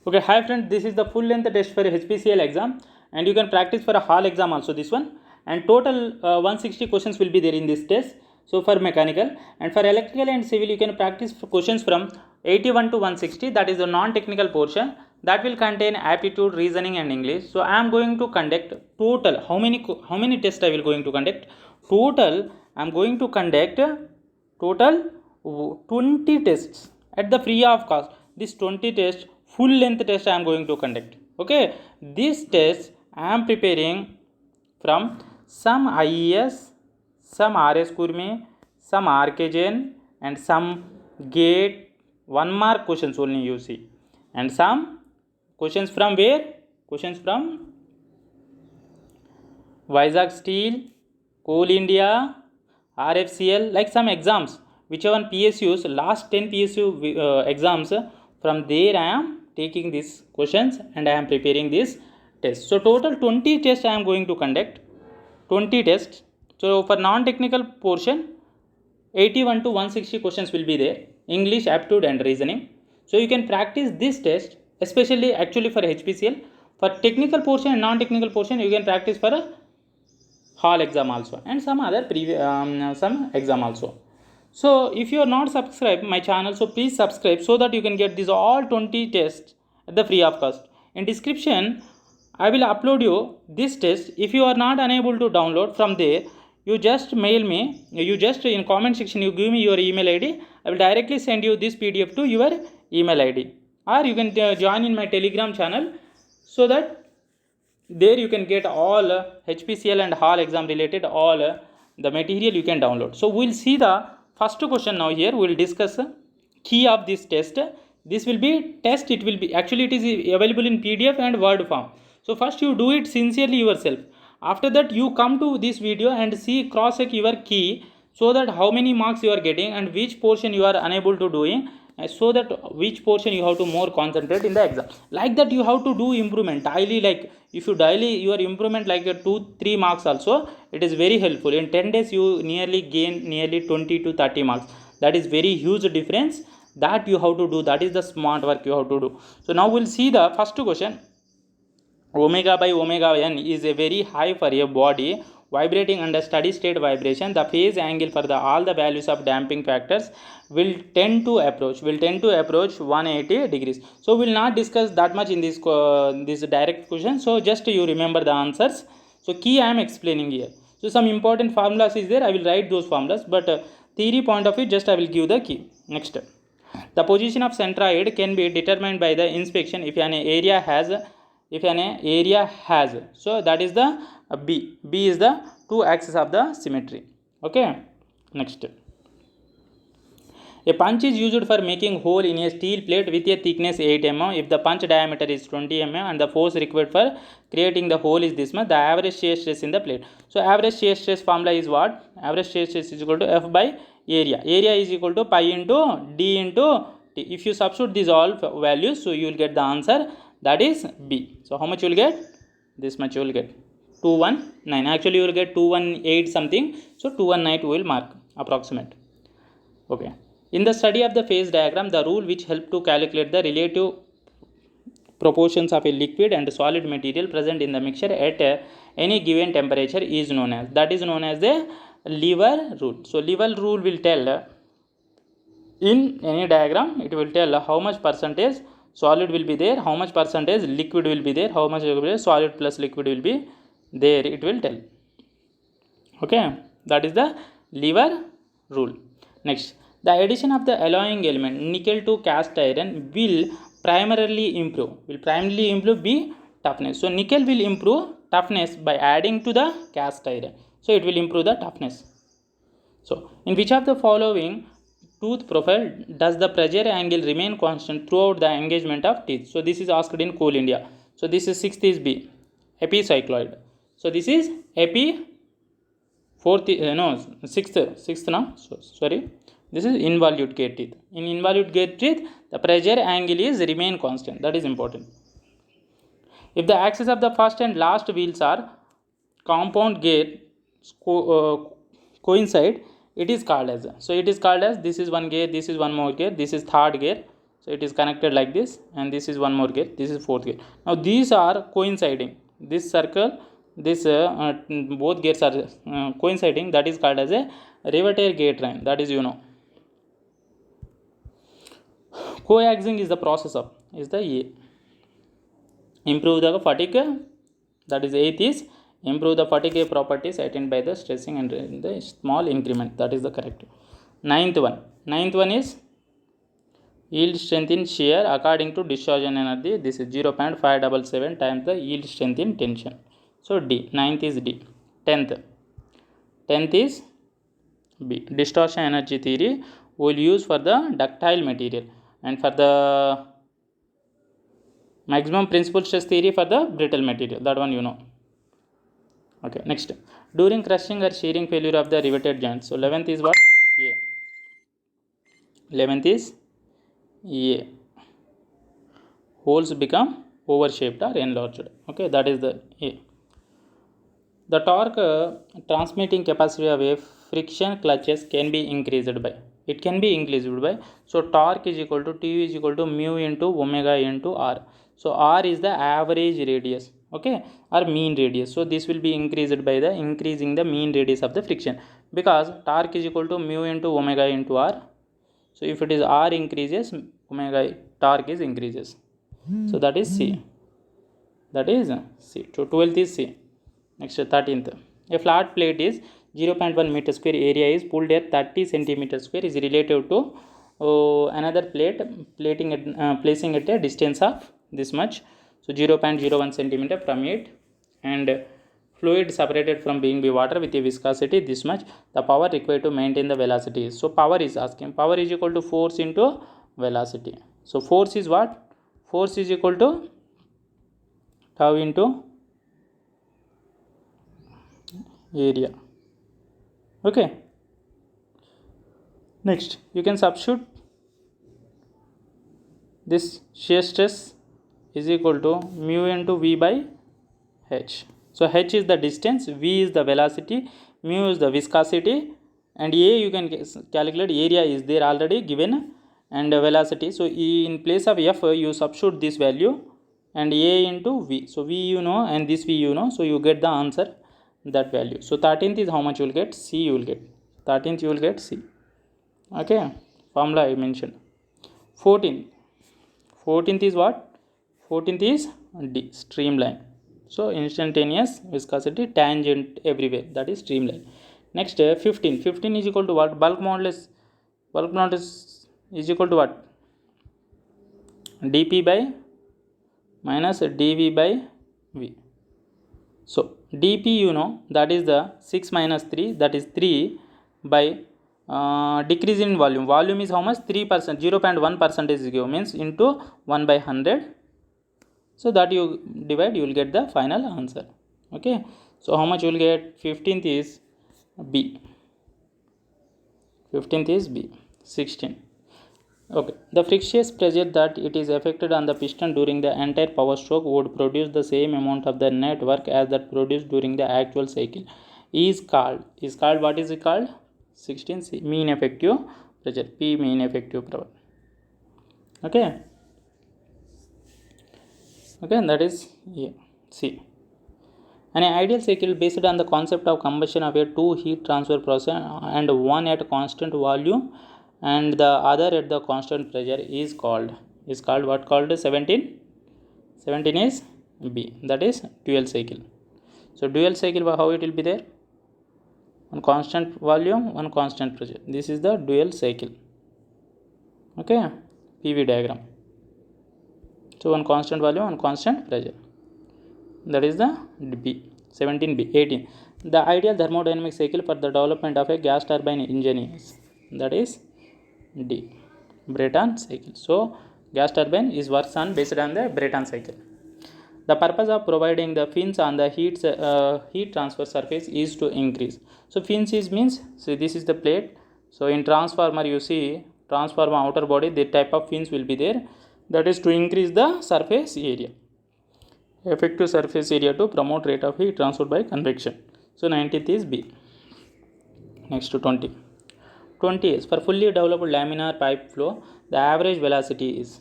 Okay, hi friends, this is the full length test for HPCL exam and you can practice for a hall exam also this one, and total 160 questions will be there in this test. So for mechanical and for electrical and civil you can practice for questions from 81 to 160, that is the non-technical portion that will contain aptitude, reasoning and English. So I am going to conduct total how many tests I will going to conduct. Total I am going to conduct total 20 tests at the free of cost. This 20 test full length test I am going to conduct. Okay, this test I am preparing from some IES, some RS Kurmi, some RKJN and some gate 1 mark questions only you see, and some questions from where? Questions from Vizag Steel, Coal India, RFCL, like some exams, whichever PSUs, last 10 PSU exams, from there I am taking these questions and I am preparing this test. So total 20 tests I am going to conduct, 20 tests. So for non-technical portion, 81 to 160 questions will be there, English, aptitude and reasoning. So you can practice this test, especially actually for HPCL. For technical portion and non-technical portion, you can practice for a hall exam also and some other some exam also. So if you are not subscribed my channel, so please subscribe so that you can get these all 20 tests at the free of cost. In description I will upload you this test. If you are not unable to download from there, you just mail me, you just in comment section you give me your email id, I will directly send you this PDF to your email id, or you can join in my Telegram channel, so that there you can get all HPCL and hall exam related all the material you can download. So we'll see the first question now. Here we'll discuss key of this test. This will be test, it will be actually it is available in PDF and Word form. So first you do it sincerely yourself, after that you come to this video and see, cross check your key, so that how many marks you are getting and which portion you are unable to doing, so that which portion you have to more concentrate in the exam. Like that you have to do improvement daily. Like if you daily your improvement like a 2-3 marks also, it is very helpful. In 10 days you nearly gain nearly 20 to 30 marks. That is very huge difference that you have to do. That is the smart work you have to do. So now we'll see the first question. Omega by omega n is a very high for a body vibrating under steady state vibration. The phase angle for the all the values of damping factors will tend to approach 180 degrees. So we will not discuss that much in this direct question. So just you remember the answers. So key I am explaining here. So some important formulas is there, I will write those formulas, but theory point of view just I will give the key. Next, the position of centroid can be determined by the inspection if an area has, so that is the b is the two axis of the symmetry. Okay, next, a punch is used for making hole in a steel plate with a thickness 8 mm. If the punch diameter is 20 mm and the force required for creating the hole is this much, the average shear stress in the plate. So average shear stress formula is what? Average shear stress is equal to F by area. Area is equal to pi into d into t. If you substitute these all values, so you will get the answer, that is B. So how much you will get? This much you will get 219. Actually you will get 218 something. So 219 will mark approximate. Okay. In the study of the phase diagram, the rule which help to calculate the relative proportions of a liquid and solid material present in the mixture at any given temperature is known as, that is known as the lever rule. So lever rule will tell in any diagram, it will tell how much percentage solid will be there, how much percentage liquid will be there, how much solid plus liquid will be there, it will tell. Okay, that is the lever rule. Next, the addition of the alloying element nickel to cast iron will primarily improve B toughness. So nickel will improve toughness by adding to the cast iron. So it will improve the toughness. So in which of the following tooth profile does the pressure angle remain constant throughout the engagement of teeth? So this is asked in Coal India. So this is sixth is B, epicycloid. So this is epi fourth, sixth now. So sorry, this is involute gate teeth. In involute gate teeth, the pressure angle is remain constant. That is important. If the axis of the first and last wheels are compound gear coincide, it is called as, so it is called as, this is one gear, this is one more gear, this is third gear. So it is connected like this, and this is one more gate, this is fourth gate. Now these are coinciding, this circle, this both gates are coinciding, that is called as a riveted gate line, that is coaxing is the process of, is the improve the fatigue, that is eighth is improve the fatigue properties attained by the stressing and the small increment, that is the correct. Ninth one is yield strength in shear according to distortion energy, this is 0.577 times the yield strength in tension. So D, ninth is D. Tenth is B, distortion energy theory we will use for the ductile material, and for the maximum principal stress theory for the brittle material, that one you know. Okay, next, during crushing or shearing failure of the riveted joint. So 11th is what? A. 11th is A. Holes become oval-shaped or enlarged. Okay, that is the A. The torque transmitting capacity of a friction clutches can be increased by. It can be increased by. So torque is equal to T is equal to mu into omega into R. So R is the average radius, okay, or mean radius. So this will be increased by the increasing the mean radius of the friction, because torque is equal to mu into omega into R. So if it is R increases, omega torque is increases. So that is C. That is C. So 12th is C. Next, 13th. A flat plate is 0.1 meter square, area is pulled at 30 centimeter square is relative to another plate placing at a distance of this much. So 0.01 centimeter from it, and fluid separated from being the water with a viscosity this much. The power required to maintain the velocity is, so power is asking, power is equal to force into velocity. So force is what? Force is equal to tau into area. Okay, next you can substitute this shear stress is equal to mu into V by H. So H is the distance, V is the velocity, mu is the viscosity, and A you can calculate, area is there already given, and velocity. So in place of F you substitute this value and A into V. So V you know and this V you know, so you get the answer, that value. So 13th is how much you will get? C you will get. 13th you will get C. Okay, formula I mentioned. 14th is what? 14th is D, streamline. So instantaneous viscosity, tangent everywhere, that is streamline. Next 15 is equal to what? Bulk modulus is equal to what? dP by minus dV by V. So dP you know, that is the 6 minus 3, that is 3 by decrease in volume. Volume is how much? 3%, 0.1% is given, means into 1 by 100. So that you divide, you will get the final answer. Okay, so how much you will get? 15th is B. 15th is B. 16. Okay, the frictious pressure that it is affected on the piston during the entire power stroke would produce the same amount of the net work as that produced during the actual cycle is called what is it called? 16C, mean effective pressure. P, mean effective pressure. Okay, that is C. An ideal cycle based on the concept of combustion of a two heat transfer process, and one at constant volume and the other at the constant pressure is called what? Called 17 is B, that is dual cycle. So dual cycle, how it will be there? One constant volume, one constant pressure. This is the dual cycle. Okay, PV diagram. So one constant volume, one constant pressure, that is the B. 17B. 18, the ideal thermodynamic cycle for the development of a gas turbine engine is, that is D, Brayton cycle. So gas turbine is works on based on the Brayton cycle. The purpose of providing the fins on the heat transfer surface is to increase. So fins is means, so this is the plate. So in transformer you see transformer outer body, the type of fins will be there, that is to increase the surface area, effective surface area, to promote rate of heat transfer by convection. So 19th is B. Next to 20 is for fully developed laminar pipe flow, The average velocity is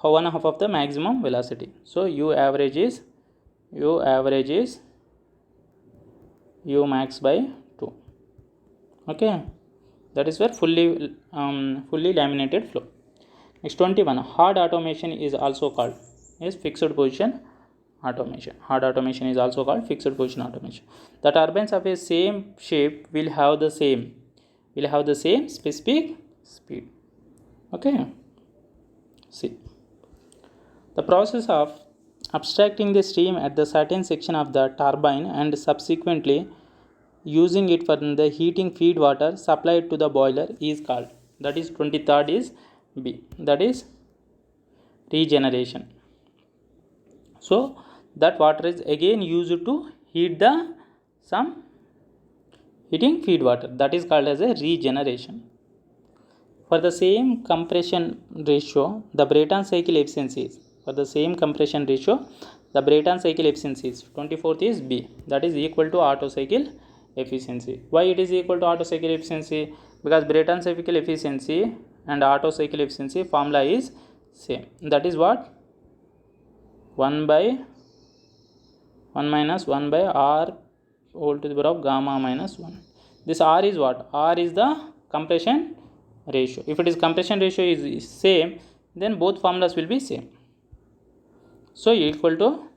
one half of the maximum velocity. So u average is u max by 2. Okay, that is where fully laminated flow. Next 21, hard automation is also called fixed position automation. Hard automation is also called fixed position automation. The turbines of a same shape will have the same specific speed. Okay, see, the process of abstracting the steam at the certain section of the turbine and subsequently using it for the heating feed water supplied to the boiler is called, that is 23rd is B, that is regeneration. So that water is again used to heat the some heating feed water, that is called as a regeneration. For the same compression ratio, the Brayton cycle efficiency is, for the same compression ratio, the Brayton cycle efficiency is 24th is B, that is equal to Otto cycle efficiency. Why it is equal to Otto cycle efficiency? Because Brayton cycle efficiency and Otto cycle efficiency formula is same. That is what? 1 by 1 minus 1 by R whole to the power of gamma minus 1. This R is what? R is the compression ratio. If it is compression ratio is same, then both formulas will be same. So equal to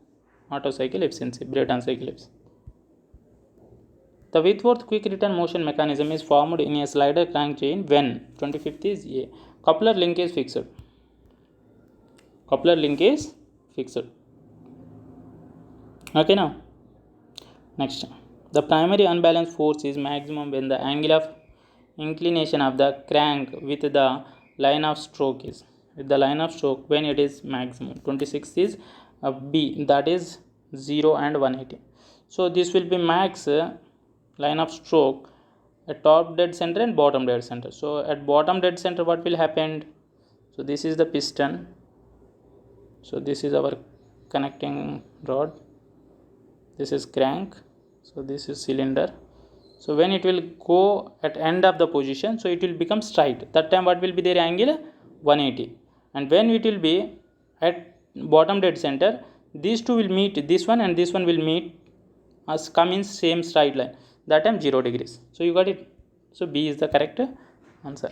Otto cycle efficiency, Brayton cycle efficiency. The Whitworth quick return motion mechanism is formed in a slider crank chain when 25th is A. Coupler link is fixed. Okay, now next, the primary unbalanced force is maximum when the angle of inclination of the crank with the line of stroke is when it is maximum. 26 is B, that is 0 and 180. So this will be max line of stroke at top dead center and bottom dead center. So at bottom dead center what will happen? So this is the piston, so this is our connecting rod, this is crank, so this is cylinder. So when it will go at end of the position, so it will become straight. That time what will be their angle? 180. And when it will be at bottom dead center, these two will meet, this one and this one will meet as come in same straight line. That time 0 degrees. So you got it. So B is the correct answer.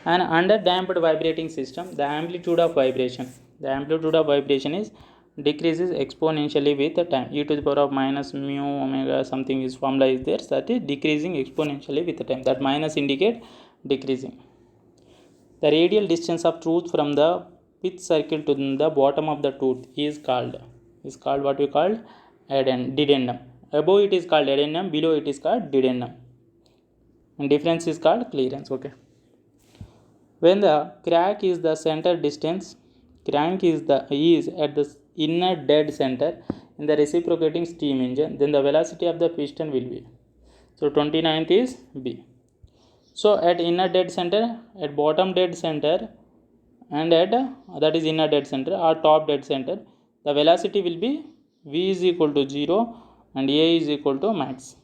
An under damped vibrating system, the amplitude of vibration is decreases exponentially with the time. E to the power of minus mu omega something is formula is there, that is decreasing exponentially with the time. That minus indicate decreasing. The radial distance of tooth from the pitch circle to the bottom of the tooth is called what we call dedendum. Above it is called addendum, below it is called dedendum, and difference is called clearance. Okay, when the crank is the center distance, crank is at the inner dead center in the reciprocating steam engine, then the velocity of the piston will be, so 29th is B. So at inner dead center, at bottom dead center, and at that is inner dead center or top dead center, the velocity will be V is equal to 0 and A is equal to max.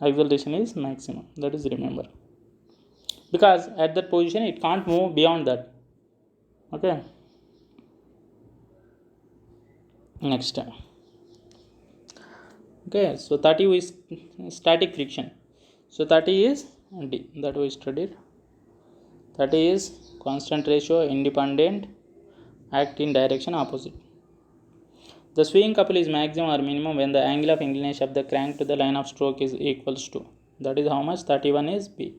Acceleration is maximum, that is remember, because at that position it can't move beyond that. Okay, next. Okay, so 30 is static friction. So 30 is D, that we studied. 30 is constant ratio, independent, act in direction opposite. The swing couple is maximum or minimum when the angle of inclination of the crank to the line of stroke is equals to, that is how much? 31 is B.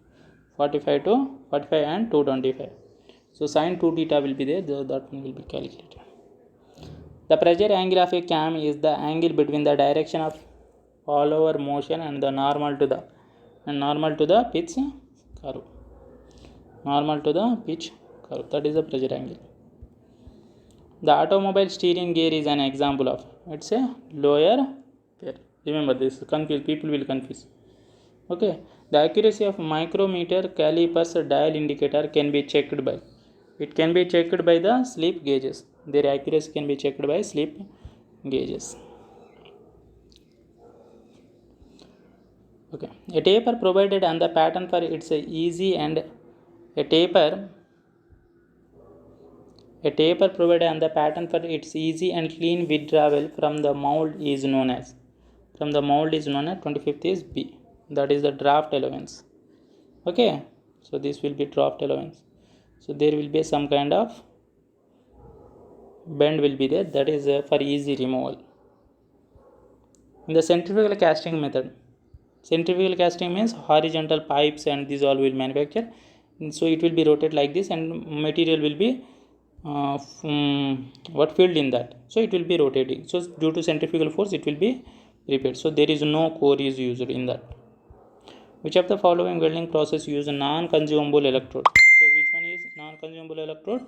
45 and 225. So sin 2 theta will be there, that one will be calculated. The pressure angle of a cam is the angle between the direction of all over motion and the normal to the pitch curve. That is the pressure angle. The automobile steering gear is an example of, it's a lower pair. Remember this, people will confuse. Okay, the accuracy of micrometer, calipers, dial indicator can be checked by, the slip gauges. Their accuracy can be checked by slip gauges. Okay, a taper provided on the pattern for its easy and a taper provided on the pattern for its easy and clean withdrawal from the mold is known as 25th is B, that is the draft allowance. Okay, so this will be draft allowance. So there will be some kind of bend will be there, that is for easy removal. In the centrifugal casting method, centrifugal casting means horizontal pipes and these all will manufacture. So it will be rotated like this and material will be filled in that, so it will be rotating. So due to centrifugal force it will be prepared. So there is no core is used in that. Which of the following welding process use a non-consumable electrode? So which one is non-consumable electrode?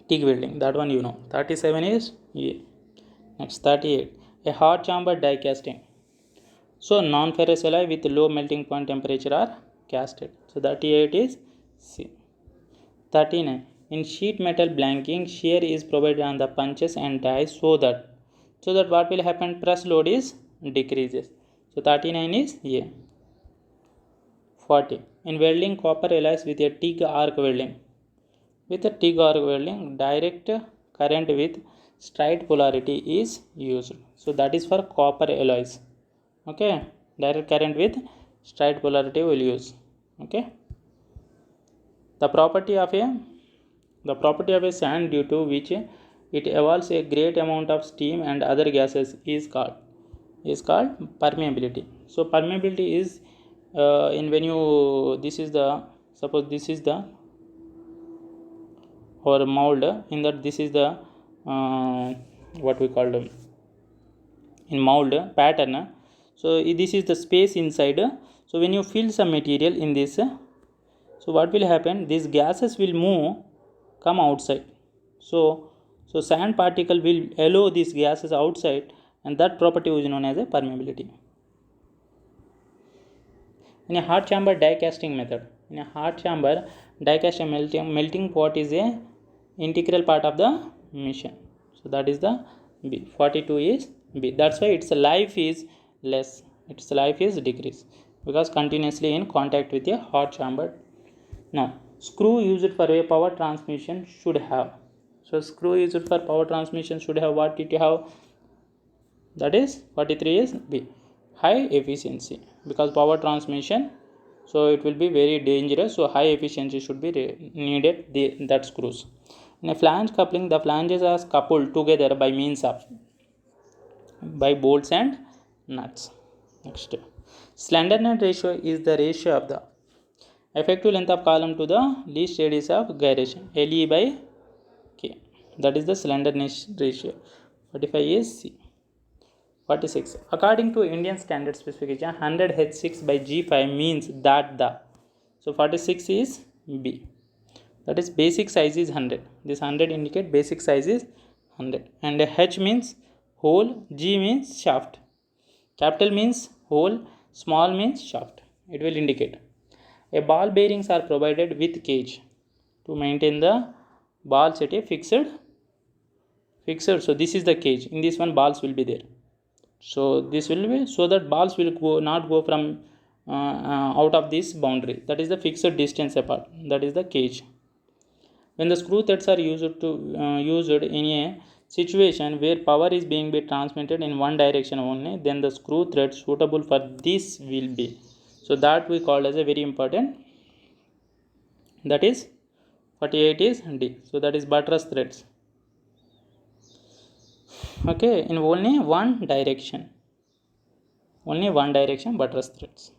TIG welding, that one you know. 37 is A. Next 38, a hot chamber die casting. So non-ferrous alloy with low melting point temperature are casted. So 38 is C. 39, in sheet metal blanking, shear is provided on the punches and dies so that what will happen? Press load is decreases. So 39 is A. 40, in welding copper alloys with a TIG arc welding. With a TIG arc welding, direct current with straight polarity is used. So that is for copper alloys. Okay, direct current with straight polarity will use. Okay, the property of a sand due to which it evolves a great amount of steam and other gases is called permeability. So permeability is in when you this is the suppose this is the or mold, in that this is the what we call them in mold pattern. So this is the space inside. So when you fill some material in this, so what will happen? These gases will come outside. So sand particle will allow these gases outside, and that property is known as a permeability. In a hot chamber die casting method, in a hot chamber die casting melting pot is a integral part of the mission. So that is the B. 42 is B. That's why its life is less, its life is decreased, because continuously in contact with a hot chamber. Now screw used for a power transmission should have. So screw used for power transmission should have what it have? That is 43 is B, high efficiency, because power transmission, so it will be very dangerous. So high efficiency should be needed that screws. In a flange coupling, the flanges are coupled together by means of bolts and nuts. Next, slenderness ratio is the ratio of the effective length of column to the least radius of gyration, LE by K. That is the slenderness ratio. 45 is C. 46, according to Indian standard specification, 100 H6 by G5 means that the, so 46 is B, that is basic size is 100. This 100 indicate basic size is 100, and H means hole, G means shaft, capital means hole, small means shaft. It will indicate. A ball bearings are provided with cage to maintain the balls at a fixed. So this is the cage. In this one balls will be there. So this will be so that balls will not go from out of this boundary. That is the fixed distance apart. That is the cage. When the screw threads are used in a situation where power is being transmitted in one direction only, then the screw thread suitable for this will be. So that we call as a very important. That is 48 is D. So that is buttress threads. Okay, in only one direction buttress threads.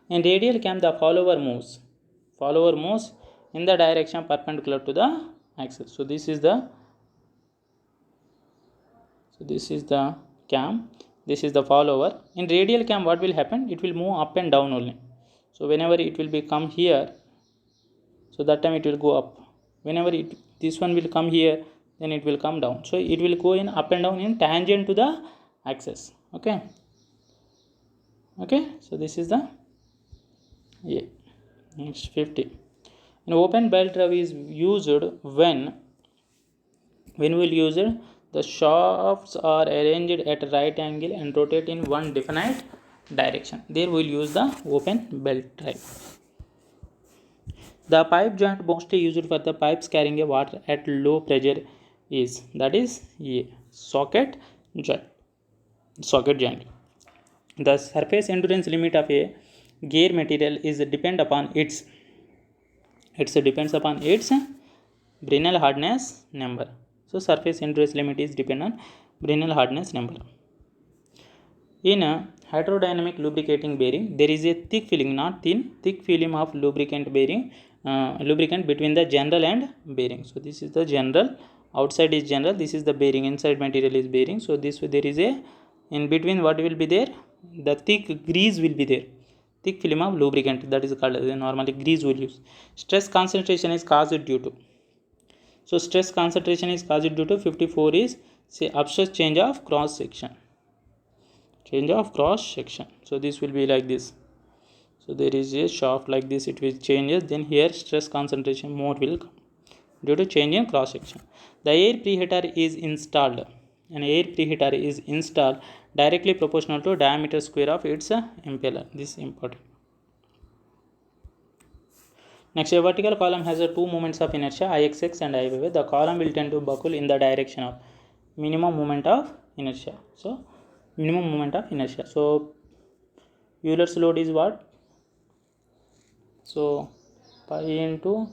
In radial cam, the follower moves in the direction perpendicular to the axis. So this is the cam, this is the follower. In radial cam, what will happen? It will move up and down only. So whenever it will be come here, so that time it will go up. Whenever this one will come here, then it will come down. So it will go in up and down in tangent to the axis. Okay, so this is the A. Next 50, an open belt valve is used when we will use it The shafts are arranged at right angle and rotate in one definite direction. There we will use the open belt drive. The pipe joint mostly used for the pipes carrying a water at low pressure is, that is a socket joint. Socket joint. The surface endurance limit of a gear material is depends upon its Brinell hardness number. So surface endurance limit is depend on Brinell hardness number. In a hydrodynamic lubricating bearing, there is a thick film, not thin, thick film of lubricant between the general and bearing. So this is the general, outside is general, this is the bearing, inside material is bearing. So this there is a, in between what will be there, the thick grease will be there, thick film of lubricant, that is called normally grease will use. Stress concentration is caused due to, so stress concentration is caused due to 54 is say obstress change of cross section. So this will be like this. So there is a shaft like this, it will changes, then here stress concentration more will come due to change in cross section. The air preheater is installed. An air preheater is installed directly proportional to diameter square of its impeller. This is important. Next, a vertical column has two moments of inertia, Ixx and Iy. The column will tend to buckle in the direction of minimum moment of inertia. So minimum moment of inertia. So Euler's load is what? So pi into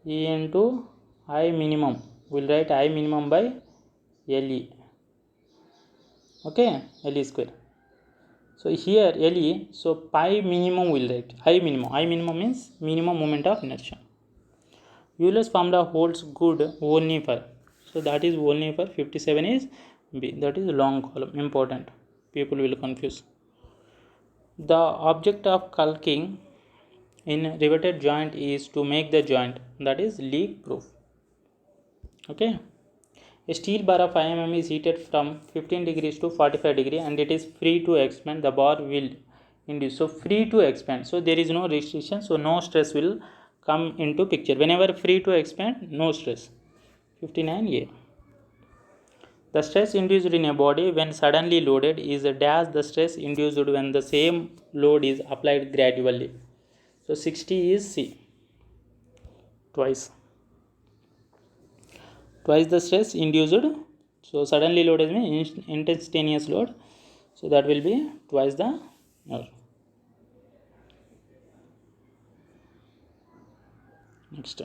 E into I minimum. We'll write I minimum by LE. Okay, LE square. So here LE, so pi minimum will write I minimum. I minimum means minimum moment of inertia. Euler's formula holds good only for, so that is only for 57 is B, that is long column, important, people will confuse. The object of caulking in riveted joint is to make the joint, that is leak proof. Okay, a steel bar of 5 mm is heated from 15 degrees to 45 degree and it is free to expand. The bar will induce, so free to expand, so there is no restriction, so no stress will come into picture. Whenever free to expand, no stress. 59a. The stress induced in a body when suddenly loaded is dash the stress induced when the same load is applied gradually. So 60 is C. Twice the stress induced. So suddenly loaded means instantaneous load. So that will be twice the load. Next.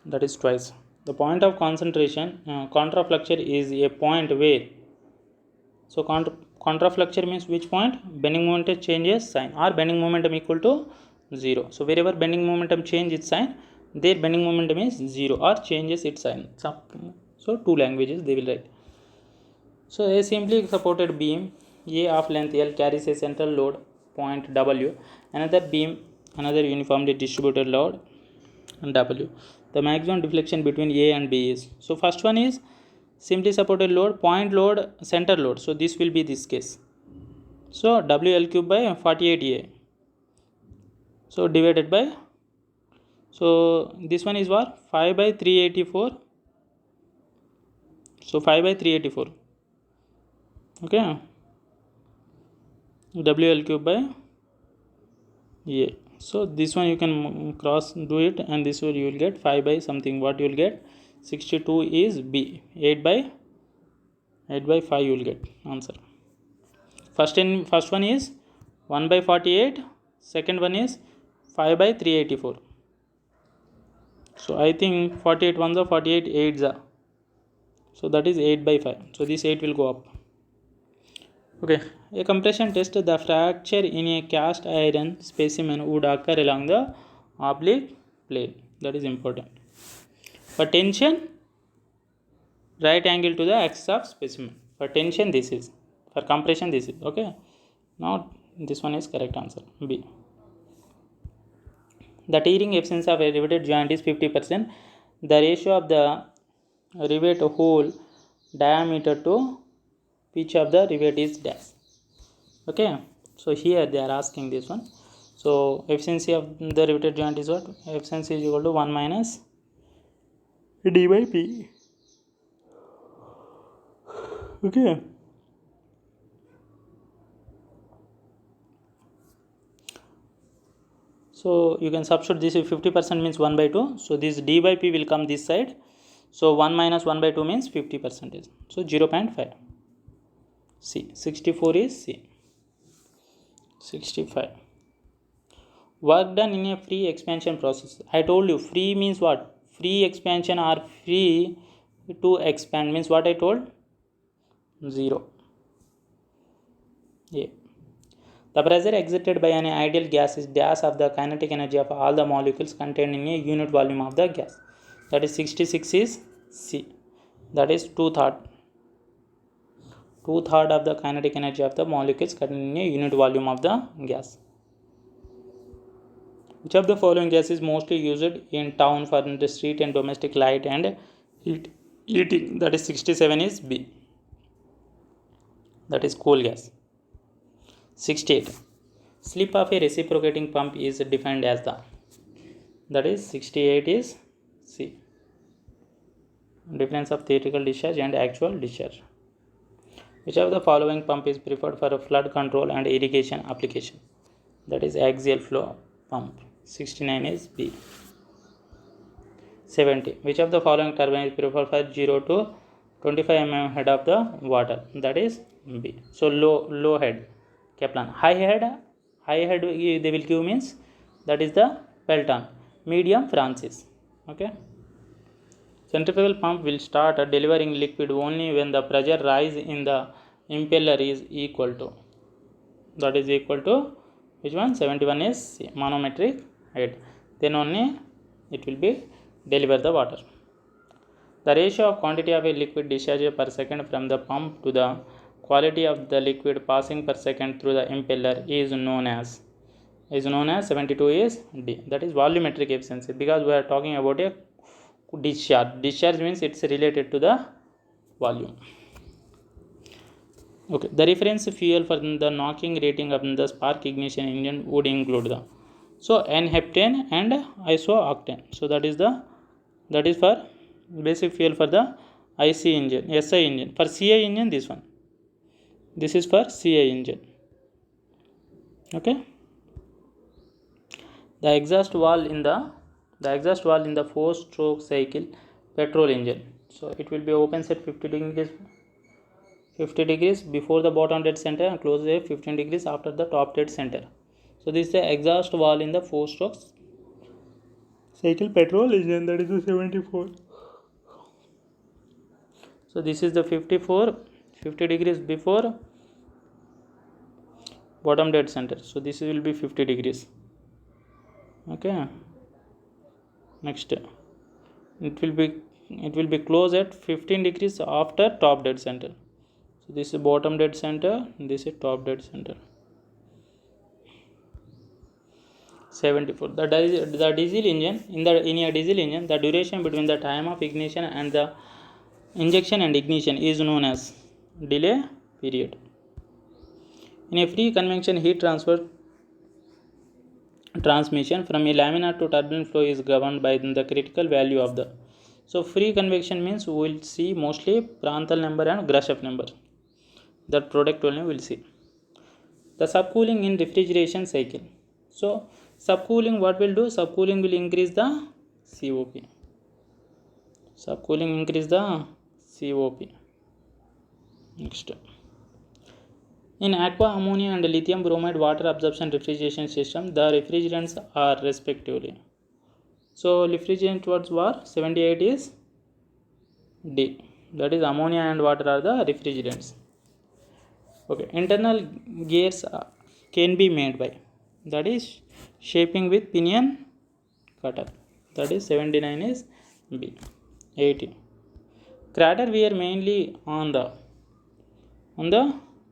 That is twice. The point of concentration, contraflexure is a point where, so contraflexure means which point? Bending momentum changes sign or bending momentum equal to 0. So wherever bending momentum change its sign, their bending momentum is 0 or changes its sign. So two languages they will write. So a simply supported beam A of length L carries a central load point W, another beam, another uniformly distributed load W. The maximum deflection between A and B is, so first one is simply supported load, point load, center load. So this will be this case. So WL cube by 48A. So divided by, so this one is what? 5 by 384. So 5 by 384. Okay. WL cube by A. So this one you can cross do it, and this one you will get 5 by something. What you will get? 62 is B. 8 by 5 you will get answer. First one is 1 by 48. Second one is 5 by 384. So I think 48 ones are 48 8s are. So that is 8 by 5. So this 8 will go up. Okay, a compression test, the fracture in a cast iron specimen would occur along the oblique plane. That is important. For tension, right angle to the axis of specimen. For tension this is. For compression this is. Okay. Now this one is correct answer. B. The tearing efficiency of a riveted joint is 50%. The ratio of the rivet hole diameter to pitch of the rivet is dash. Okay, so here they are asking this one. So efficiency of the riveted joint is what? Efficiency is equal to 1 minus d by p. Okay. So you can substitute this. If 50% means 1 by 2, so this d by p will come this side. So 1 minus 1 by 2 means 50%. So 0.5. C. 64 is C. 65. Work done in a free expansion process. I told you free means what? Free expansion or free to expand means what I told? 0. Yeah. The pressure exerted by an ideal gas is dash of the kinetic energy of all the molecules contained in a unit volume of the gas. That is 66 is C. That is 2/3. 2/3 of the kinetic energy of the molecules contained in a unit volume of the gas. Which of the following gas is mostly used in town for the street and domestic light and heating? That is 67 is B. That is coal gas. 68. Slip of a reciprocating pump is defined as the. That is 68 is C. Difference of theoretical discharge and actual discharge. Which of the following pump is preferred for a flood control and irrigation application? That is axial flow pump. 69 is B. 70. Which of the following turbine is preferred for 0 to 25 mm head of the water? That is B. So low head Kaplan. High head they will give means that is the Pelton. Medium Francis. Okay. Centrifugal pump will start delivering liquid only when the pressure rise in the impeller is equal to. That is equal to which one? 71 is manometric head. Then only it will be deliver the water. The ratio of quantity of a liquid discharged per second from the pump to the quality of the liquid passing per second through the impeller is known as 72 is D. That is volumetric efficiency, because we are talking about a discharge. Discharge means it's related to the volume. Okay. The reference fuel for the knocking rating of the spark ignition engine would include the N-heptane and isooctane. So that is for basic fuel for the IC engine, SI engine. For CI engine, this one. This is for CI engine. Okay. The exhaust valve in the 4-stroke cycle petrol engine. So it will be opens at 50 degrees before the bottom dead center and closes at 15 degrees after the top dead center. So this is the exhaust valve in the 4-stroke cycle petrol engine. That is the 74. So this is the 50 degrees before bottom dead center. So this will be 50 degrees. Okay. Next, it will be closed at 15 degrees after top dead center. So this is bottom dead center, this is top dead center. 74. The diesel engine, in a diesel engine, the duration between the time of ignition and the injection and ignition is known as delay period. In a free convection heat transmission from a laminar to turbulent flow is governed by the critical value of the. So free convection means we will see mostly Prandtl number and Grashof number. That product only we will see. The subcooling in refrigeration cycle. So subcooling, what will do? Subcooling will increase the COP. Subcooling increase the COP. Next. In aqua, ammonia and lithium bromide water absorption refrigeration system, the refrigerants are respectively. So refrigerant towards war 78 is D. That is ammonia and water are the refrigerants. Okay. Internal gears can be made by, that is shaping with pinion cutter. That is 79 is B. 80. Crater wear mainly on the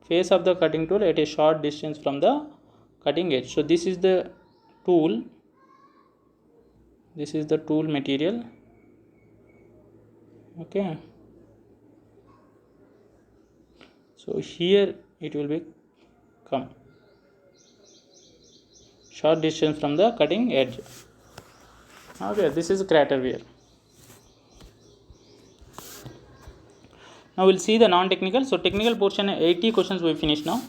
face of the cutting tool at a short distance from the cutting edge. So this is the tool. This is the tool material. Okay. So here it will be come short distance from the cutting edge. Okay, this is crater wear. Now we'll see the non-technical. So technical portion 80 questions we finished now.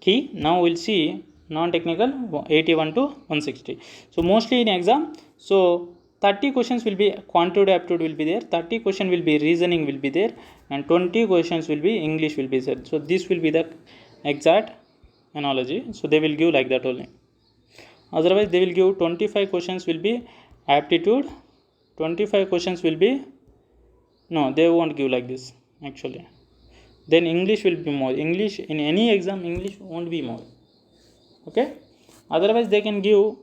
Key. Now we'll see non-technical 81 to 160. So mostly in exam, so 30 questions will be quantitative aptitude will be there, 30 question will be reasoning will be there, and 20 questions will be English will be said. So this will be the exact analogy. So they will give like that only. Otherwise they will give 25 questions will be aptitude, 25 questions will be, no, they won't give like this actually. Then English will be more. English in any exam, English won't be more. Okay. Otherwise they can give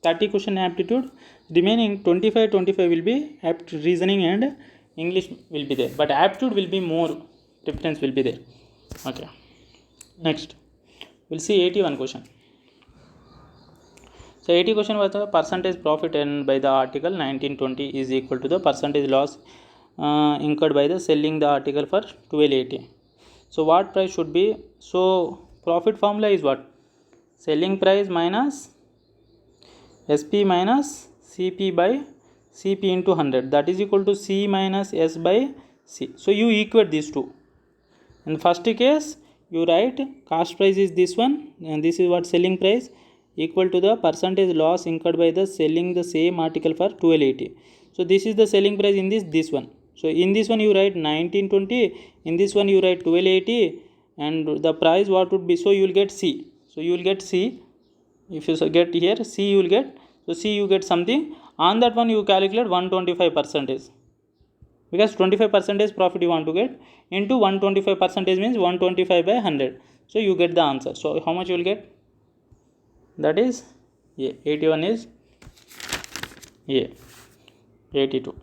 30 question aptitude, remaining 25 will be reasoning and English will be there, but aptitude will be more, preference will be there. Okay. Next we'll see 81 question. So 80 question was the percentage profit earned by the article 1920 is equal to the percentage loss incurred by the selling the article for 1280. So what price should be? So profit formula is what? Selling price minus SP minus CP by CP into 100, that is equal to C minus S by C. So you equate these two. In first case you write cost price is this one and this is what selling price, equal to the percentage loss incurred by the selling the same article for 1280. So this is the selling price in this one. So in this one you write 1920, in this one you write 1280, and the price what would be? So you will get C. So you will get C. If you get here C you will get, so C you get something, on that one you calculate 125%, because 25% profit you want to get, into 125% means 125 by 100. So you get the answer. So how much you will get? That is A. 81 is A. 82.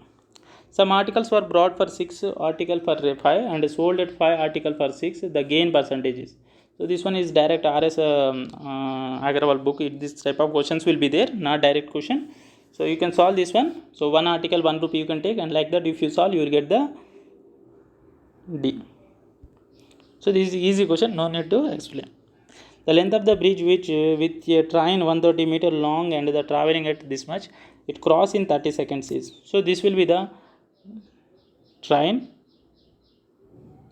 Some articles were brought for 6, article for 5 and sold at 5, article for 6. The gain percentages. So this one is direct RS Agrawal book. This type of questions will be there, not direct question. So you can solve this one. So one article 1 rupee you can take, and like that if you solve you will get the D. So this is easy question, no need to explain. The length of the bridge which with a train 130 meter long and the traveling at this much, it cross in 30 seconds is. So this will be the train.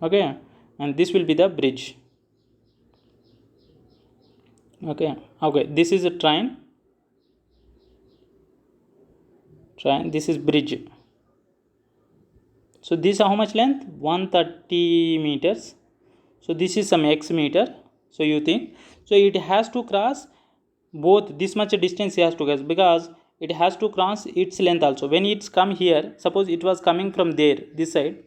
Okay, and this will be the bridge. Okay, this is a train, this is bridge. So this how much length? 130 meters. So this is some x meter. So you think, so it has to cross both this much distance he has to cross, because it has to cross its length also. When it's come here, suppose it was coming from there, this side,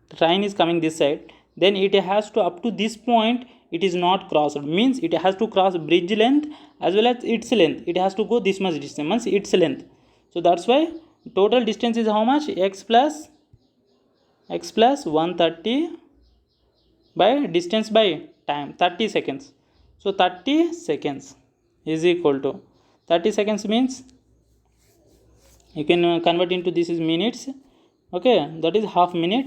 the train is coming this side, then it has to up to this point it is not crossed, means it has to cross bridge length as well as its length. It has to go this much distance, means its length. So that's why total distance is how much? X plus 130 by distance by time, 30 seconds. So 30 seconds is equal to 30 seconds means you can convert into this is minutes. Okay, that is half minute.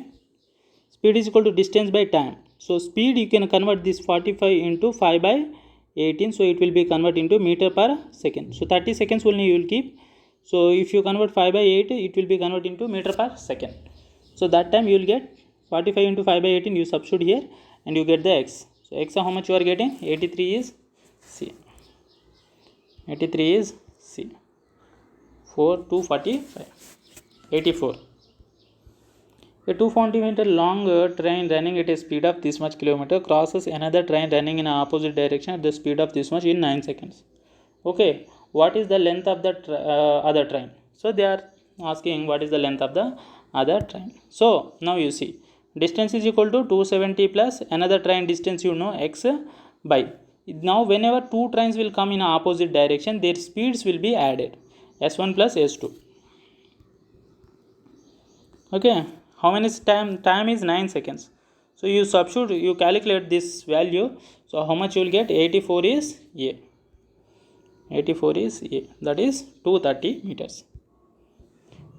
Speed is equal to distance by time. So speed you can convert this 45 into 5 by 18. So it will be convert into meter per second. So 30 seconds only you will keep. So if you convert 5 by 8, it will be convert into meter per second. So that time you will get 45 into 5 by 18, you substitute here and you get the x. So x how much you are getting? 83 is C. 83 is C. 4 to 45. 84. A 240 meter long train running at a speed of this much kilometer crosses another train running in opposite direction at the speed of this much in 9 seconds. Okay, what is the length of the other train? So they are asking what is the length of the other train. So now you see, distance is equal to 270 plus another train distance, you know, x by. Now whenever two trains will come in opposite direction, their speeds will be added, S1 plus S2. Okay, how many time is 9 seconds. So you substitute, you calculate this value. So how much you will get? 84 is A. 84 is A, that is 230 meters.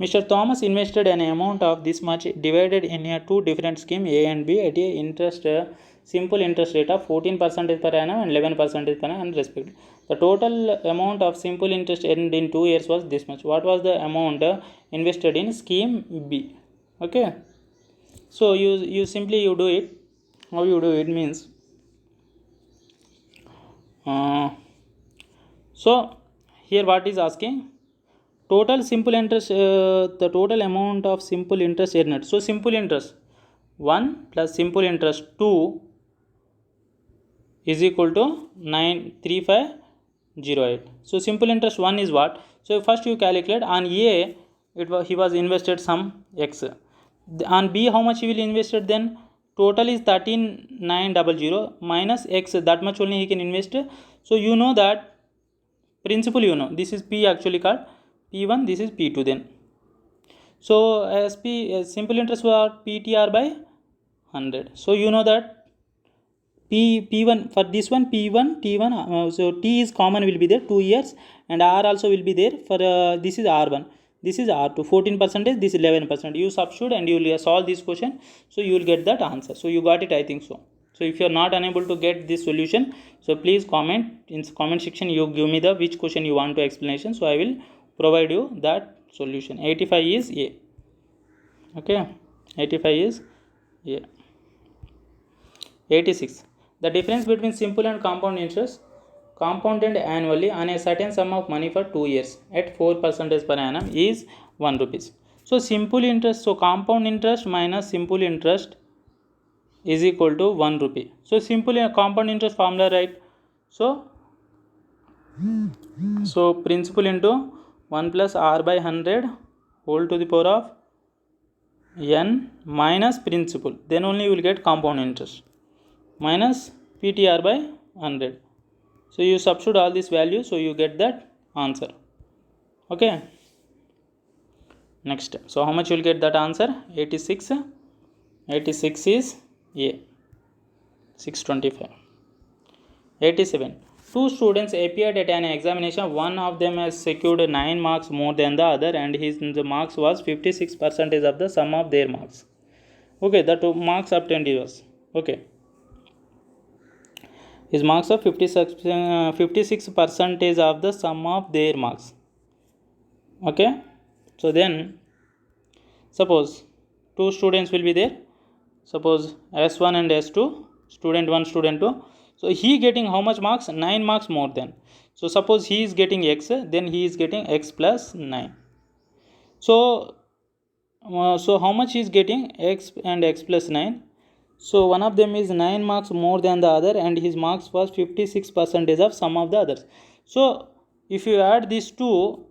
Mr. Thomas invested an amount of this much divided in a two different scheme A and B at a simple interest rate of 14% per annum and 11% per annum respectively. The total amount of simple interest earned in 2 years was this much. What was the amount invested in scheme B? Okay. So you simply you do it. How you do it means, so here what is asking, total simple interest, the total amount of simple interest earned. So simple interest 1 plus simple interest 2 is equal to 93508. So simple interest 1 is what? So first you calculate on A, he was invested some X. On B, how much he will invested then? Total is 13900 minus X, that much only he can invest. So you know that principal, you know, this is P actually called P1, this is P2 then. So as simple interest was PTR by 100. So you know that P1 for this one P1 T1, so T is common, will be there 2 years, and R also will be there for this is R1, this is R2, 14%, this is 11%. You substitute and you will solve this question, so you will get that answer. So you got it, I think so. So if you are not unable to get this solution, so please comment in comment section, you give me the which question you want to explanation, so I will provide you that solution. 85 is A. Okay, 85 is A. 86. The difference between simple and compound interest compounded annually on a certain sum of money for 2 years at 4% per annum is 1 rupees. So simple interest, so compound interest minus simple interest is equal to 1 rupee. So simple compound interest formula, right? So principal into 1 plus R by 100 whole to the power of n minus principal, then only you will get compound interest, minus PTR by 100. So you substitute all these values, so you get that answer. Okay. Next, so how much you will get that answer? 86. 86 is A. 625. 87. Two students appeared at an examination. One of them has secured 9 marks more than the other, and the marks was 56% of the sum of their marks. Okay, the two marks obtained was okay. His marks are 56% of the sum of their marks. Okay, so then suppose two students will be there. Suppose S1 and S2, student 1, student 2. So he getting how much marks? 9 marks more than. So suppose he is getting X, then he is getting X plus 9. So how much he is getting? X and X plus 9. So one of them is 9 marks more than the other, and his marks was 56% of sum of the others. So if you add these two,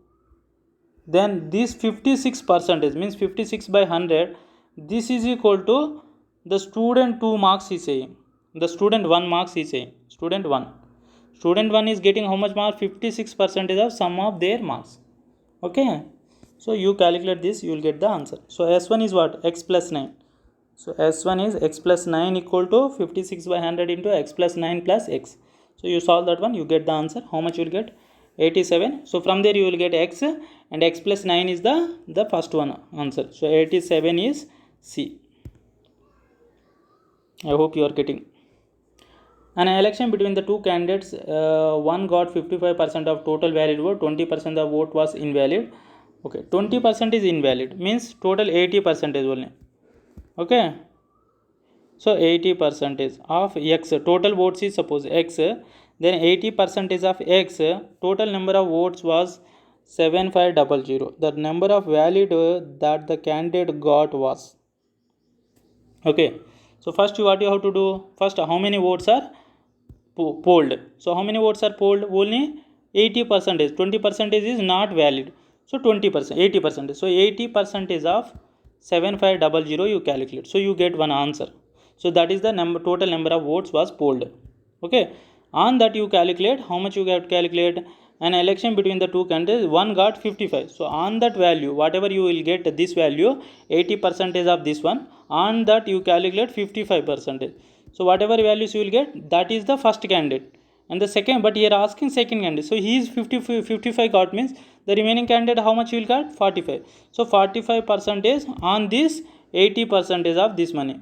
then this 56% means 56 by 100, this is equal to the student 2 marks is saying, the student 1 marks is saying, student 1 is getting how much mark? 56% of sum of their marks. Okay, so you calculate this, you will get the answer. So S1 is what? X plus 9. So S1 is X plus 9 equal to 56 by 100 into X plus 9 plus X. So you solve that one, you get the answer. How much you will get? 87. So from there you will get X, and X plus 9 is the first one answer. So 87 is C. I hope you are getting. An election between the two candidates, one got 55% of total valid vote, 20% of vote was invalid. Okay, 20% is invalid, means total 80% only. Okay, so 80% of X, total votes is suppose X, then 80% of X, total number of votes was 7500. The number of valid that the candidate got was. Okay, so first what you have to do, first how many votes are polled? So how many votes are polled? Only 80%, 20% is not valid. So 20%, 80%. So 80% of 7500 you calculate. So you get one answer. So that is the total number of votes was polled. Okay, on that you calculate how much you have to calculate. An election between the two candidates, one got 55. So on that value, whatever you will get this value, 80% of this one, on that you calculate 55%. So whatever values you will get, that is the first candidate. And the second, but here asking second candidate. So he is 55 got, means the remaining candidate how much you will get? 45. So 45% on this 80% of this money,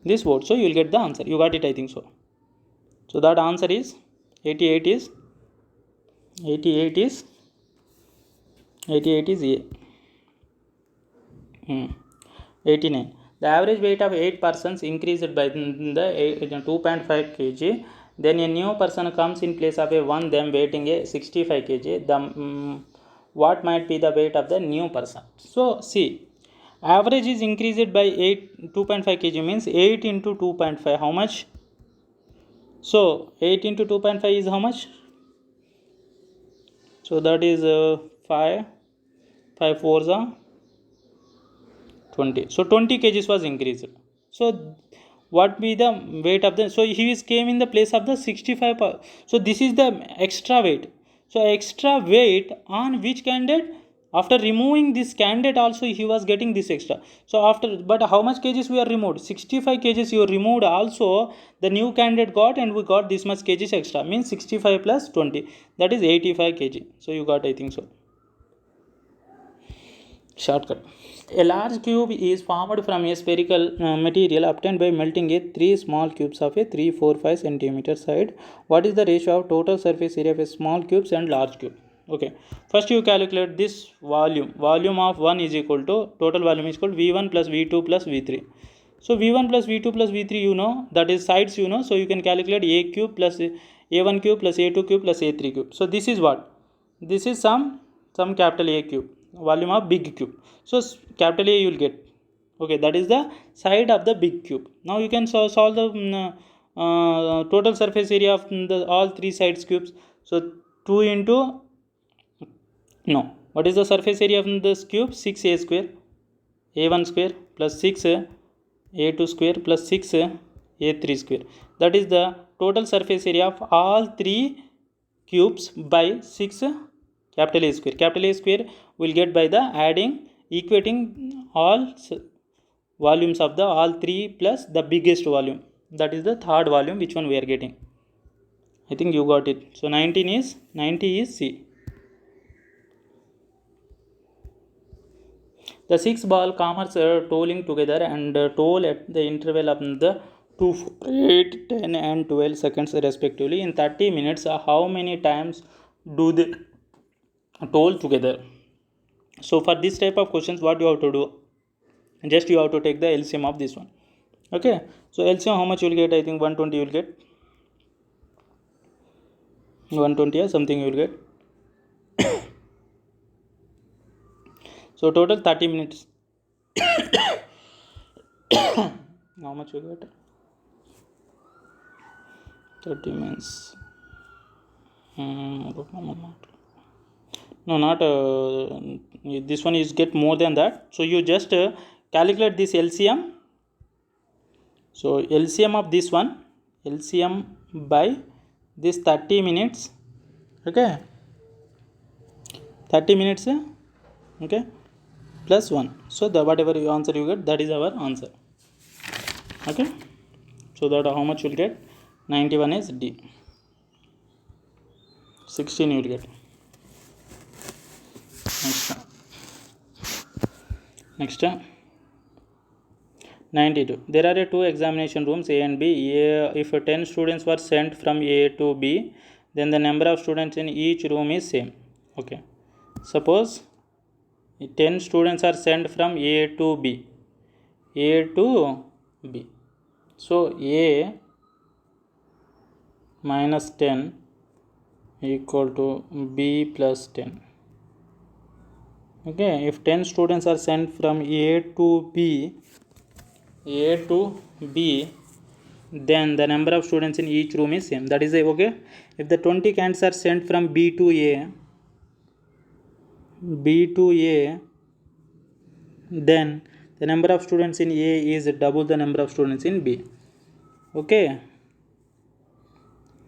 this vote. So you will get the answer. You got it, I think so. So that answer is 88 is 88 is A. 89. The average weight of 8 persons increased by the 2.5 kg. Then a new person comes in place of a one them weighting a 65 kg. What might be the weight of the new person? So see, average is increased by 2.5 kg means 8 into 2.5 how much? So 8 into 2.5 is how much? So that is 5 4s are 20. So 20 kgs was increased. So what be the weight of the, so he is came in the place of the 65 so this is the extra weight. So extra weight on which candidate, after removing this candidate also he was getting this extra. So after, but how much kgs we are removed? 65 kgs you removed, also the new candidate got, and we got this much kgs extra, means 65 plus 20, that is 85 kg. So you got, I think so. Shortcut. A large cube is formed from a spherical material obtained by melting a 3 small cubes of a 3, 4, 5 centimeter side. What is the ratio of total surface area of a small cubes and large cube? Okay, first you calculate this volume. Volume of 1 is equal to, total volume is equal to V1 plus V2 plus V3. So V1 plus V2 plus V3 you know, that is sides you know, so you can calculate A cube plus A1 cube plus A2 cube plus A3 cube. So this is what? This is some capital A cube, volume of big cube. So capital A you will get. Okay, that is the side of the big cube. Now you can solve the total surface area of the all three sides cubes. So 2 into, no, what is the surface area of this cube? 6a square, a1 square plus 6 a2 square plus 6 a3 square. That is the total surface area of all three cubes by 6 capital A square. Capital A square will get by the adding, equating all volumes of the all three plus the biggest volume. That is the third volume, which one we are getting. I think you got it. So 90 is C. The 6 ball comers are tolling together and toll at the interval of the 2, 8, 10 and 12 seconds respectively. In 30 minutes, how many times do they toll together? So for this type of questions, what you have to do? Just you have to take the LCM of this one. Okay, so LCM how much you will get? I think 120 you will get. 120 or something you will get. So total 30 minutes. How much you get? 30 means no, not this one is get more than that. So you just calculate this LCM. So LCM of this one, LCM by this 30 minutes. Okay, 30 minutes. Okay, plus 1. So the whatever answer you get, that is our answer. Okay, so that how much you will get? 91 is D. 16 you will get. Next 92. There are two examination rooms A and B. If 10 students were sent from A to B, then the number of students in each room is same. Okay, suppose 10 students are sent from A to B. A to B. So A minus 10 equal to B plus 10. Okay, if 10 students are sent from A to B, then the number of students in each room is same. That is okay. If the 20 candidates are sent from B to A, then the number of students in A is double the number of students in B. Okay,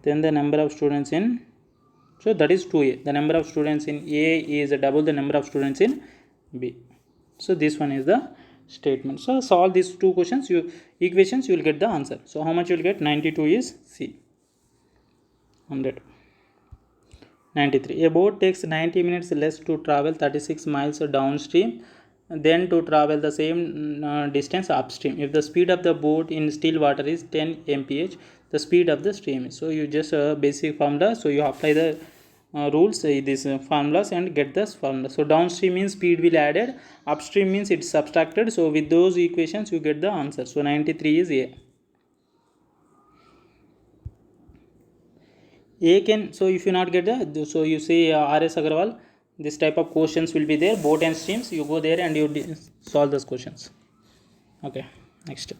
then the number of students in, so that is 2A. The number of students in A is double the number of students in B. So this one is the statement. So solve these two questions, equations, you will get the answer. So how much you will get? 92 is C. 100. 93. A boat takes 90 minutes less to travel 36 miles downstream than to travel the same distance upstream. If the speed of the boat in still water is 10 mph, the speed of the stream is. So you just basic formula. So you apply the rules, these formulas, and get this formula. So downstream means speed will added, upstream means it's subtracted. So with those equations you get the answer. So 93 is A. A can, so if you not get the, so you say R.S. Agarwal, this type of questions will be there, boat and streams. You go there and you solve those questions. Okay, next.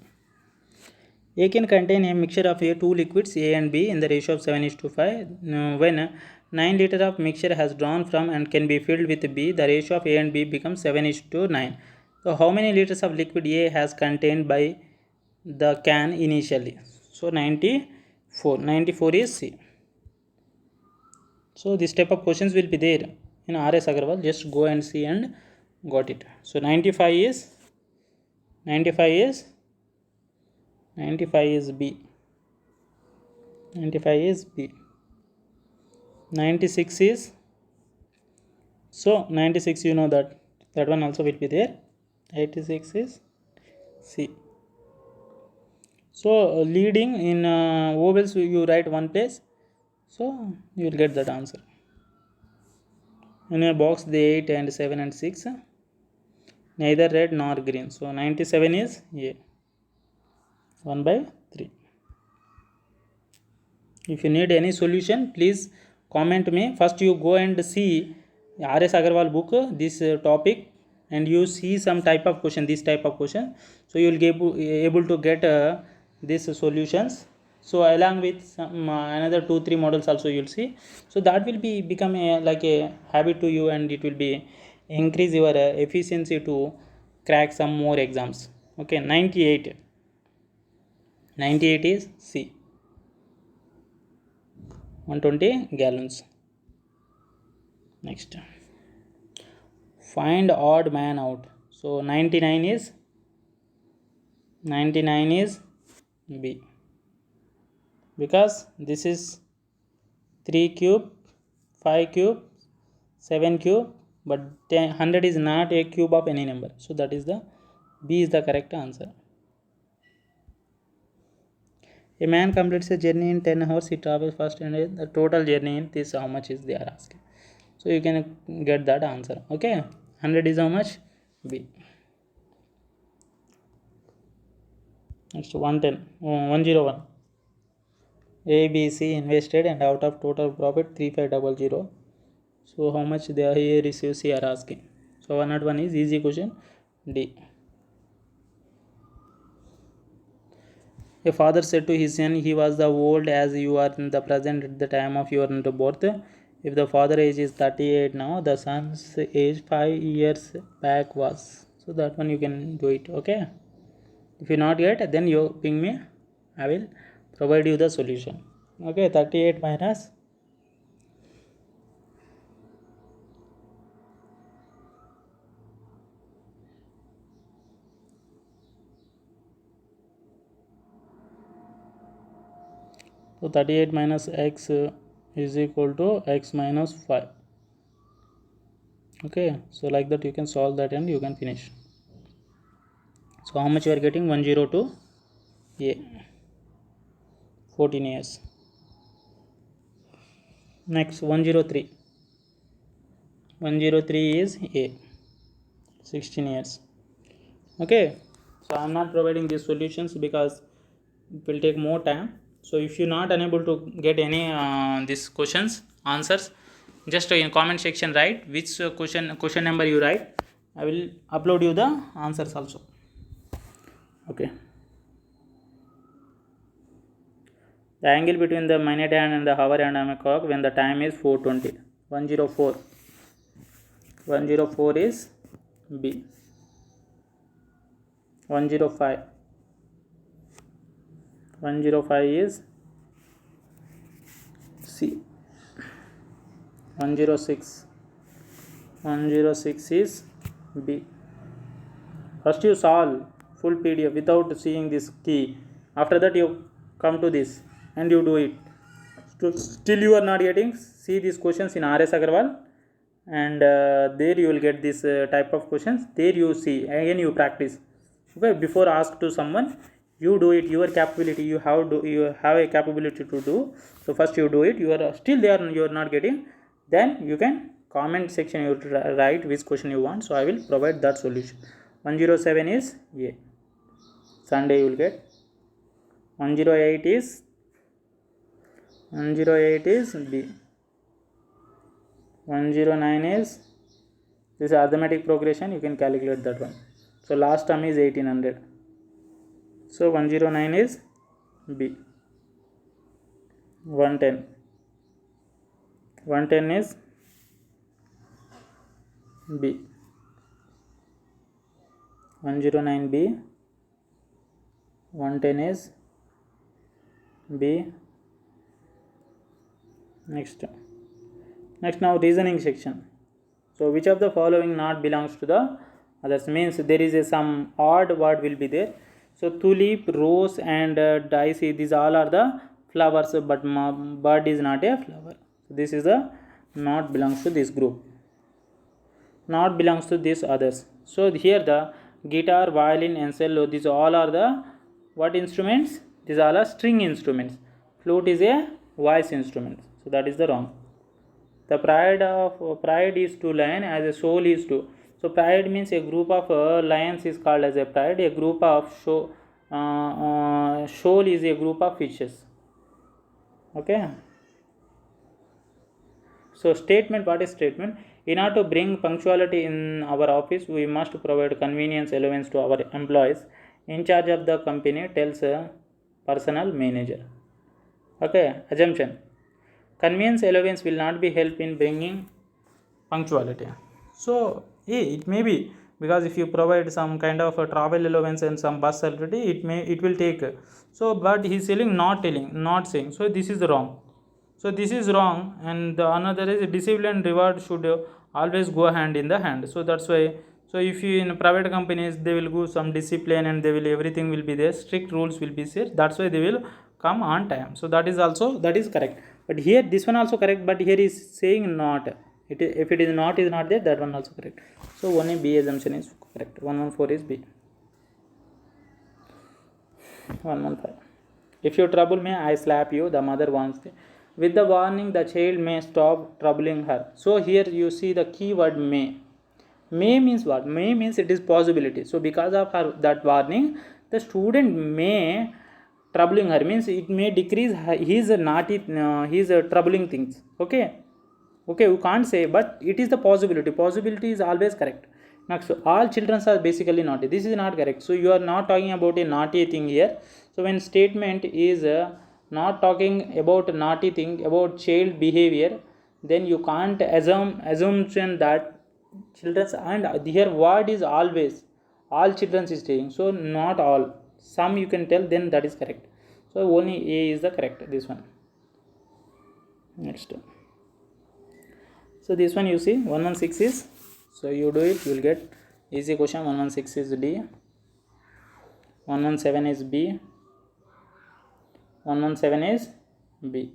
A can contain a mixture of two liquids A and B in the ratio of 7:5. When 9 liter of mixture has drawn from and can be filled with B, the ratio of A and B becomes 7:9. So how many liters of liquid A has contained by the can initially? So 94. 94 is C. So this type of questions will be there in R.S. Agarwal. Just go and see and got it. So 95 is B. 95 is B. 96 is, so 96 you know that one also will be there. 86 is C. So leading in vowels you write one place, so you will get that answer. In a box the 8 and 7 and 6, neither red nor green. So 97 is A. 1/3. If you need any solution, please comment me. First you go and see R.S. Agarwal book, this topic, and you see some type of question, this type of question. So you will be able to get these solutions. So along with some another 2-3 models also you will see. So that will be become like a habit to you, and it will be increase your efficiency to crack some more exams. Okay, 98 is C. 120 gallons. Next, find odd man out. So 99 is B, because this is 3 cube, 5 cube, 7 cube, but 100 is not a cube of any number. So that is the B is the correct answer. A man completes a journey in 10 hours. He travels first, and the total journey in this how much is they are asking. So you can get that answer. Okay, 100 is how much? B. Next, 101. A, B, C invested, and out of total profit 3500. So how much they are here receives C are asking. So 101 is easy question. D. A father said to his son, he was the old as you are in the present at the time of your birth. If the father age is 38 now, the son's age 5 years back was. So that one you can do it. Okay. If you not get, then you ping me. I will provide you the solution. Okay. 38 minus. So 38 minus x is equal to x minus 5. Okay, so like that you can solve that and you can finish. So how much you are getting? 102 A. 14 years. Next, 103. 103 is A. 16 years. Okay, so I am not providing these solutions because it will take more time. So if you not unable to get any these questions answers, just in comment section write which question number you write. I will upload you the answers also. Okay. The angle between the minute hand and the hour hand of a clock when the time is 4:20. 104. 104 is B. 105. 105 is C. 106. 106 is B. First you solve full PDF without seeing this key. After that you come to this and you do it. Still you are not getting, see these questions in R.S. Agarwal, and there you will get this type of questions. There you see, again you practice. Okay, before ask to someone, you do it. Your capability, you have a capability to do. So first you do it. You are still there, you are not getting. then you can comment section you write which question you want, so I will provide that solution. 107 is A, Sunday you will get. 108 is B. 109 is this arithmetic progression, you can calculate that one. So last term is 1800. So 109 is B. 110 is B. 109 B. 110 is B. Next now reasoning section. So which of the following not belongs to the others, means there is some odd word will be there. So tulip, rose and daisy, these all are the flowers, but bird is not a flower. This is the not belongs to this group, not belongs to these others. So here the guitar, violin and cello, these all are the what instruments? These all are string instruments. Flute is a voice instrument, so that is the wrong. The pride is to lion as a soul is to. So pride means a group of lions is called as a pride. A group of shoal is a group of fishes. Okay. So statement, what is statement? In order to bring punctuality in our office, we must provide convenience allowance to our employees. In charge of the company tells a personal manager. Okay. Assumption. Convenience allowance will not be help in bringing punctuality. So it may be, because if you provide some kind of a travel allowance and some bus facility, it will take. So but he is telling not saying. So this is wrong. So this is wrong, and the another is discipline and reward should always go hand in the hand. So that's why. So if you in private companies, they will go some discipline and they will everything will be there, strict rules will be there. That's why they will come on time. So that is correct. But here this one also correct, but here is saying not. If it is not there, that one also correct. So only B assumption is correct. 114 is B. 115. If you trouble me, I slap you, the mother wants to. With the warning, the child may stop troubling her. So here you see the keyword may. May means what? May means it is possibility. So because of that warning, the student may troubling her, means it may decrease his naughty, his troubling things. Okay, you can't say, but it is the possibility is always correct. Next, all children are basically naughty, this is not correct. So you are not talking about a naughty thing here. So when statement is not talking about naughty thing, about child behavior, then you can't assumption that children's, and here word is always, all children is saying, so not all, some you can tell, then that is correct. So only A is the correct, this one. Next, so this one you see 116 is, so you do it, you will get easy question. 116 is D, 117 is B, 117 is B.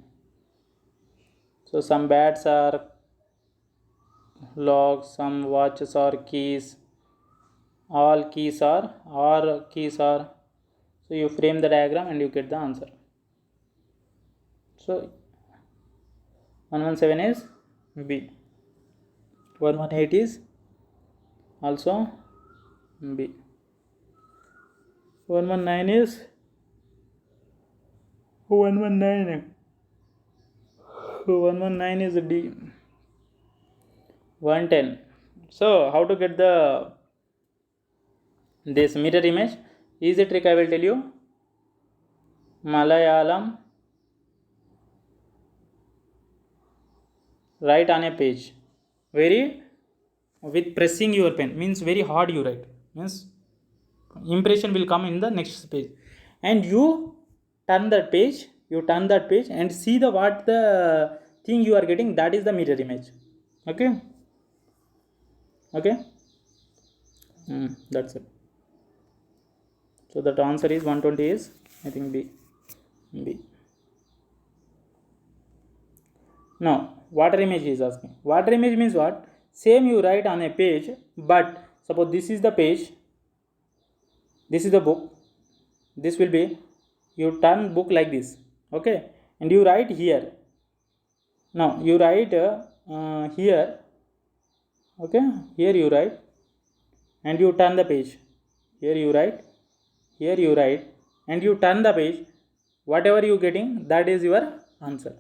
So some bats are logs, some watches are keys, all keys are, or keys are. So you frame the diagram and you get the answer. So 117 is B. 118 is also B. 119 is 119 is D. 110. So how to get this mirror image? Easy trick I will tell you. Malayalam, write on a page, very with pressing your pen, means very hard you write, means impression will come in the next page, and you turn that page and see the what the thing you are getting, that is the mirror image. Okay, that's it. So that answer is 120 is, I think, B. Now water image is asking. Water image means what? Same you write on a page, but suppose this is the page, this is the book, this will be, you book like this, okay, and you write here. Now you write here, okay, here you write and you turn the page. Here you write, here you write, and you turn the page. Whatever you getting, that is your answer.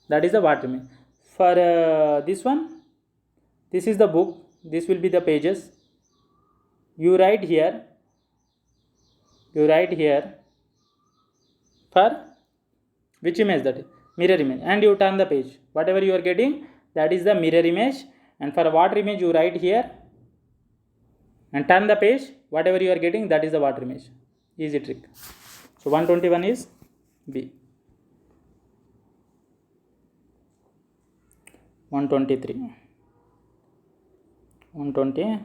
That is the what image. For this one, this is the book, this will be the pages. You write here, you write here for which image, that is mirror image, and you turn the page. Whatever you are getting, that is the mirror image. And for water image, you write here and turn the page. Whatever you are getting, that is the water image. Easy trick. So 121 is B. 123, 123,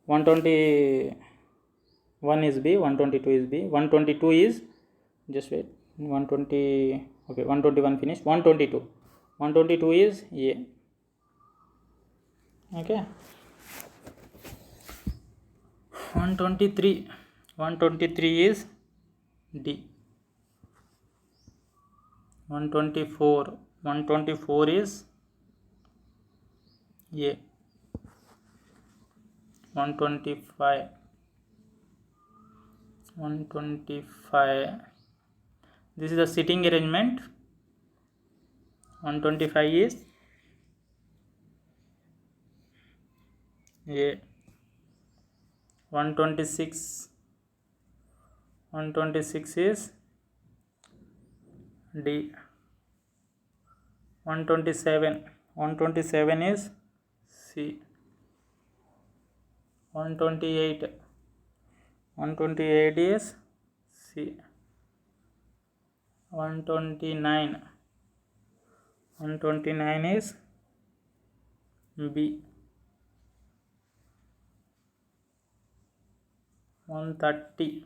121 is B, 122 is B, 122 is, just wait, 120, okay, 121 finished, 122, 122 is A, okay. 123, 123 is D. 124, 124 is A. 125, 125, this is the sitting arrangement. 125 is A. 126, 126 is D. 127, 127 is C. 128, 128 is C. 129, 129 is B. 130,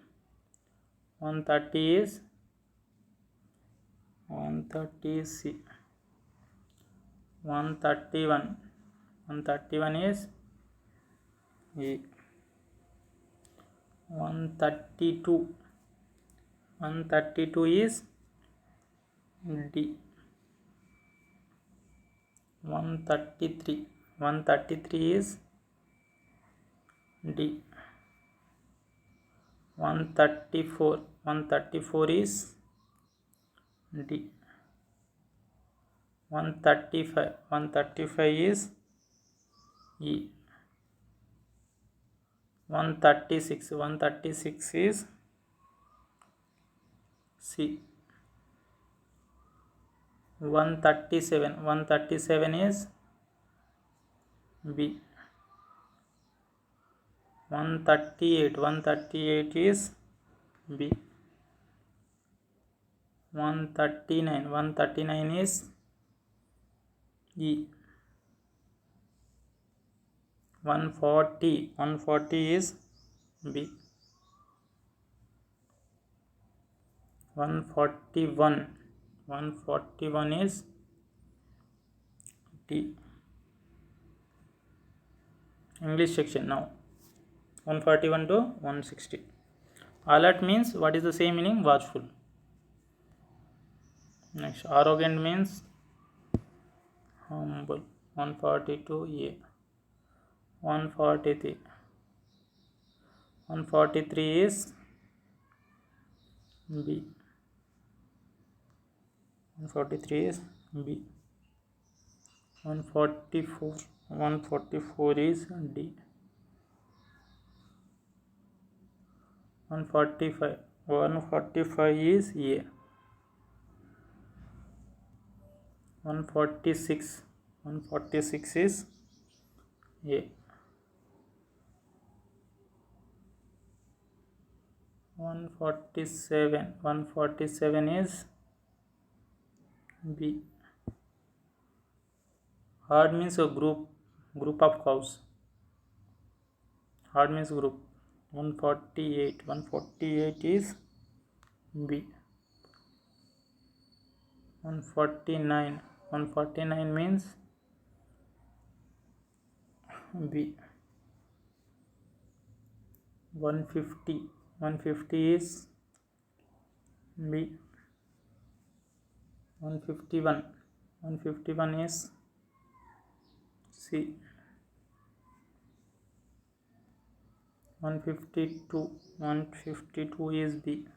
130 is 130 C. 131, 131 is E. 132, 132 is D. 133, 133 is D. 134, 134 is D. 135, 135 is E. 136, 136 is C. 137, 137 is B. 138, 138 is B. 139, 139 is E. 140, 140 is B. 141, 141 is D. English section now. 141 to 160. Alert means what is the same meaning? Watchful. Next, arrogant means humble. 142 A. 143, 143 is B. 143 is B. 144, 144 is D. 145, 145 is A. 146, 146 is A. 147, 147 is B. Herd means a group of cows. Herd means group. 148, 148 is B. 149, 149 means B. 150, 150 is B. 151, 151 is C. 152 is B.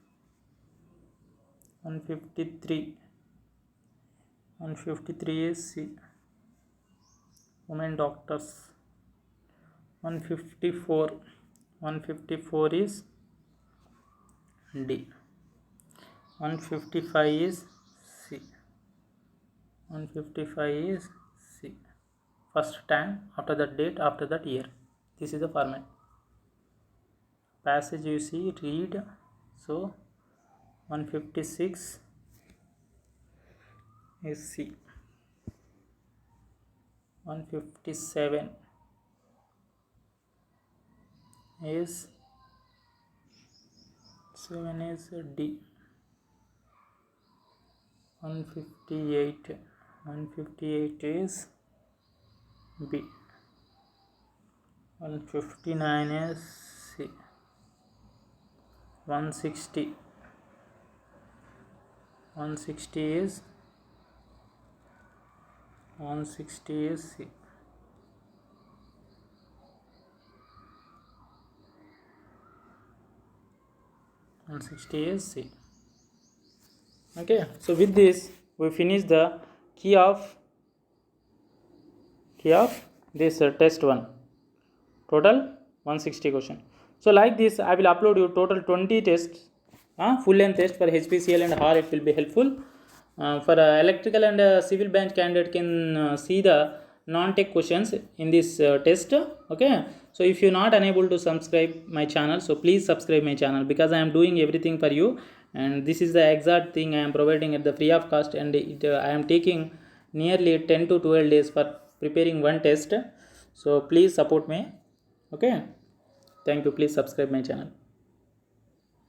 153 is C. Women doctors. 154 is D. 155 is C. 155 is C. First time, after that date, after that year. This is the format. Passage you see, read. So 156 is C. 157 is D. 158 is B. 159 is C. 160 is C. 160 is C. Okay, so with this we finish the key of this test 1. Total 160 question. So like this I will upload you total 20 tests, full length test for HPCL and HAR. It will be helpful for electrical and civil branch candidate can see the non-tech questions in this test. Okay, so if you not unable to subscribe my channel, so please subscribe my channel, because I am doing everything for you, and this is the exact thing I am providing at the free of cost, and I am taking nearly 10 to 12 days for preparing one test. So please support me. Okay, thank you. Please subscribe my channel.